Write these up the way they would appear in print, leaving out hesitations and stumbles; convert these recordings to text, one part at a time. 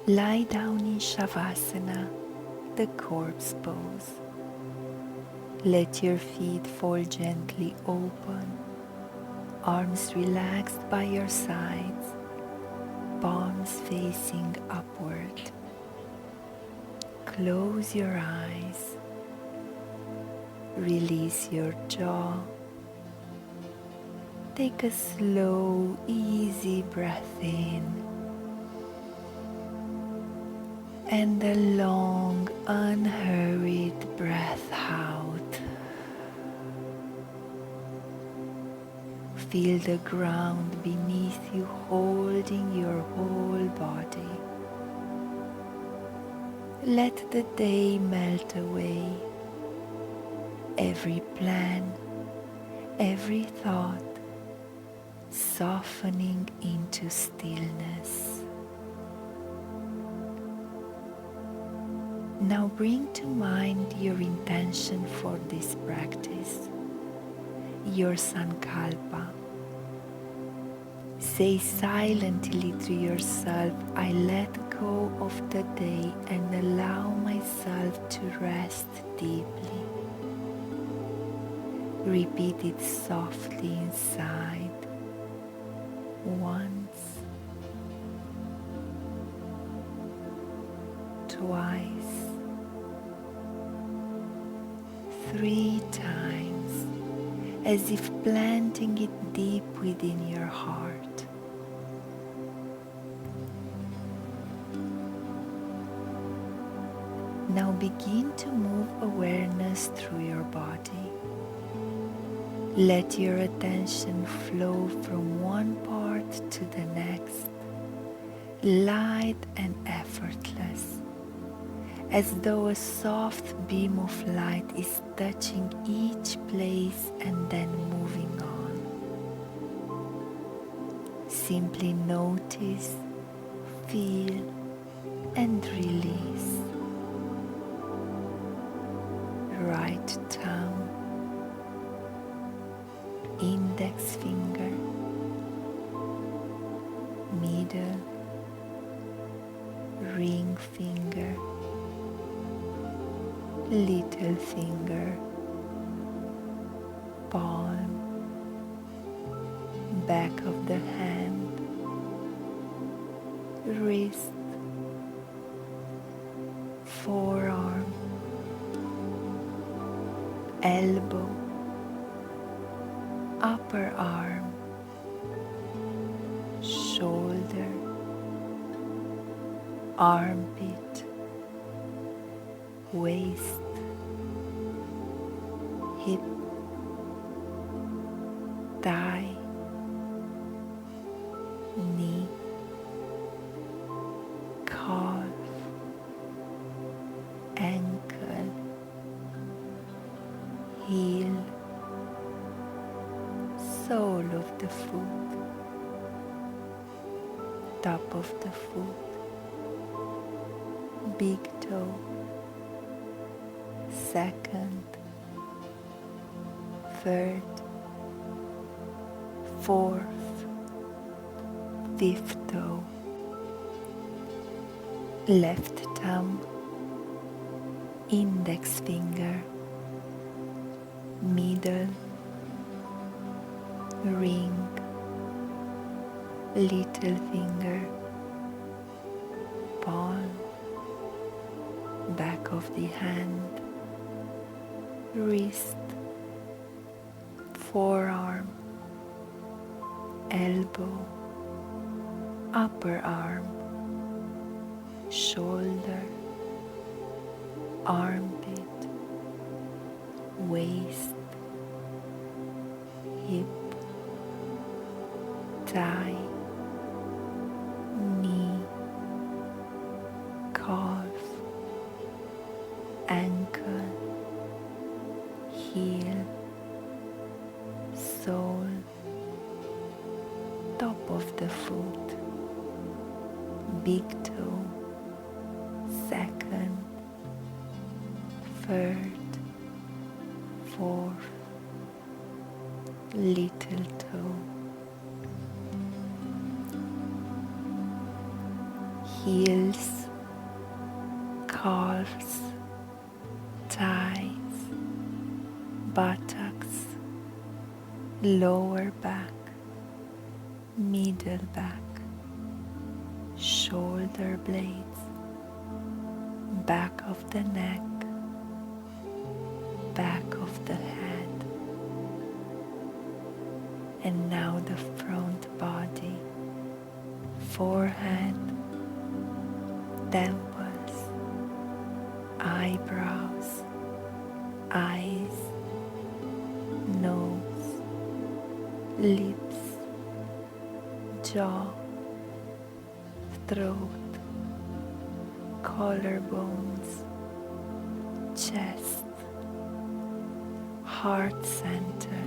Lie down in Shavasana, the corpse pose. Let your feet fall gently open, arms relaxed by your sides, palms facing upward. Close your eyes, release your jaw. Take a slow, easy breath in and a long, unhurried breath out. Feel the ground beneath you holding your whole body. Let the day melt away. Every plan, every thought, softening into stillness. Now bring to mind your intention for this practice, your sankalpa. Say silently to yourself, I let go of the day and allow myself to rest deeply. Repeat it softly inside. Once, twice, 3 times, as if planting it deep within your heart. Now begin to move awareness through your body. Let your attention flow from one part to the next, light and effortless, as though a soft beam of light is touching each place and then moving on. Simply notice, feel, and release. Right thumb, index finger, middle, ring finger, little finger, palm, back of the hand, wrist, forearm, elbow, upper arm, shoulder, armpit, waist, hip, thigh, knee, calf, ankle, heel, sole of the foot, top of the foot, big toe, second, third, fourth, fifth toe, left thumb, index finger, middle, ring, little finger, palm, back of the hand, wrist, forearm, elbow, upper arm, shoulder, armpit, waist, hip, thigh, knee, calf, ankle, heel, sole, top of the foot, big toe, second, third, fourth, little toe, heels, calves, thighs, buttocks, lower back, middle back, shoulder blades, back of the neck, back of the head, and now the front body, forehead, temples, eyebrows, eyes, nose, lips, jaw, throat, collarbones, chest, heart center,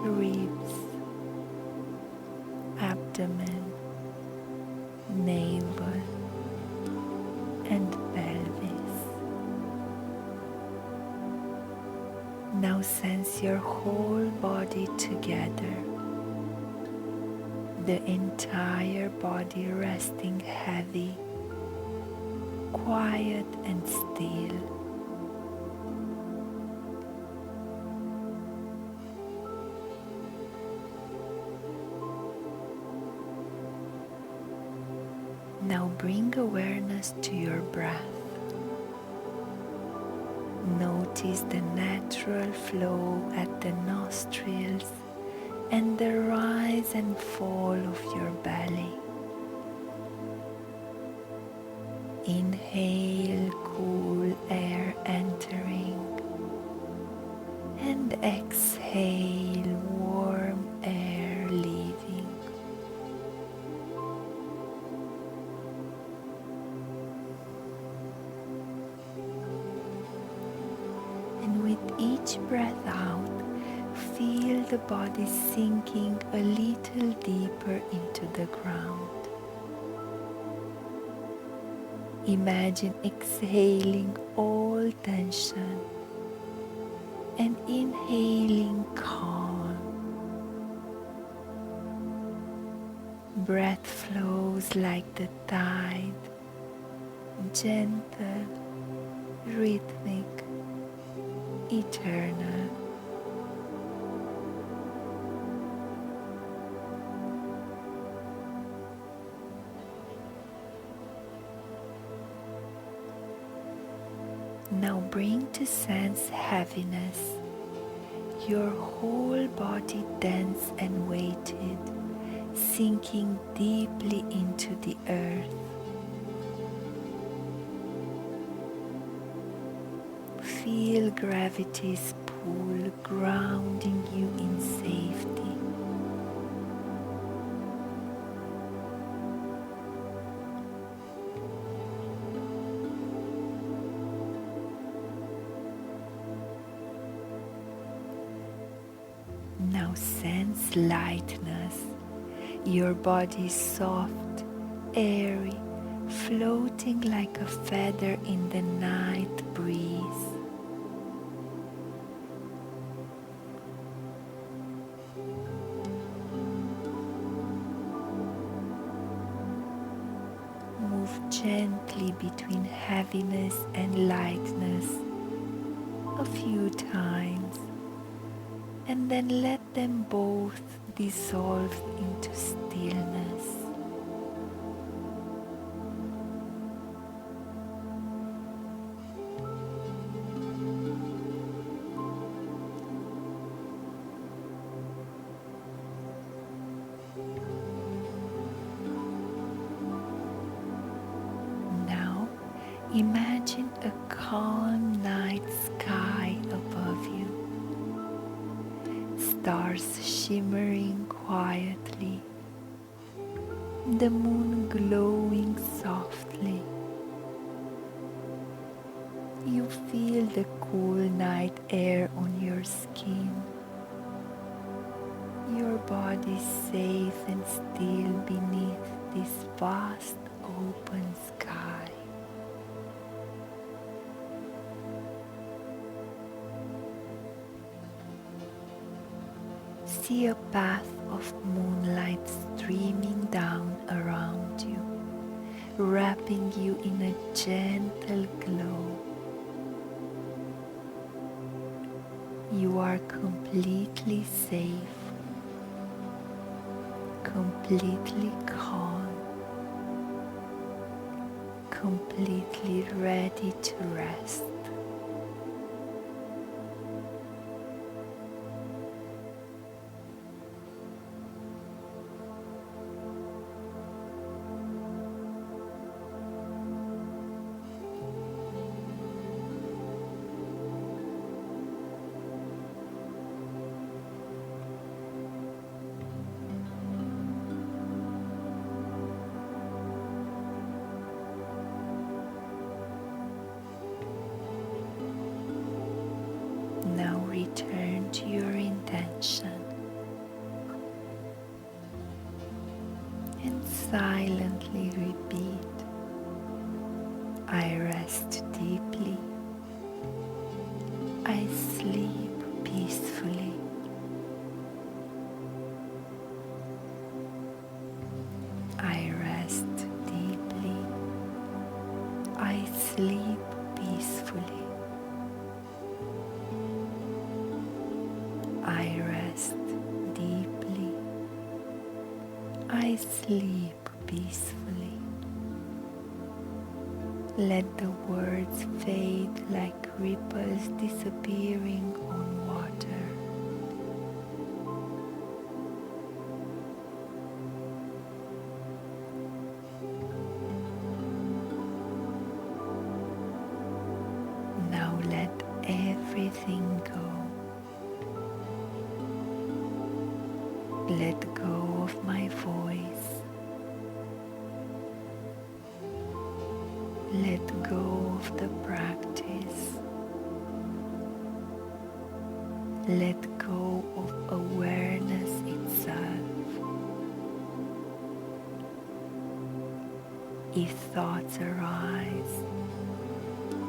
ribs, abdomen, navel, and pelvis. Now sense your whole body together, the entire body resting heavy, quiet and still. Now bring awareness to your breath. Notice the natural flow at the nostrils and the rise and fall of your belly. Inhale cool air entering and exhale warm air leaving. And with each breath out, feel the body sinking a little deeper into the ground. Imagine exhaling all tension and inhaling calm. Breath flows like the tide, gentle, rhythmic, eternal. Now bring to sense heaviness, your whole body dense and weighted, sinking deeply into the earth. Feel gravity's pull grounding you in safety. Now sense lightness, your body soft, airy, floating like a feather in the night breeze. Move gently between heaviness and lightness a few times, and then let them both dissolve into stillness. Now imagine a calm night sky above you. Stars shimmering quietly, the moon glowing softly. You feel the cool night air on your skin, your body safe and still beneath this vast open sky. See a path of moonlight streaming down around you. wrapping you in a gentle glow. You are completely safe, completely calm, completely ready to rest. Now return to your intention and silently repeat, I rest deeply, I sleep peacefully. I rest deeply, I sleep peacefully. I rest deeply, I sleep peacefully. Let the words fade like ripples disappearing on water. Now let everything go. Let go of my voice. Let go of the practice. Let go of awareness itself. If thoughts arise,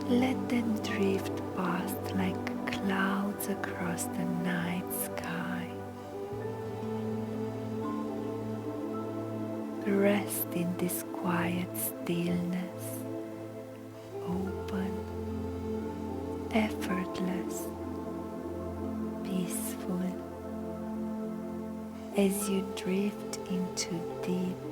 let them drift past like clouds across the night sky. Rest in this quiet stillness, open, effortless, peaceful, as you drift into deep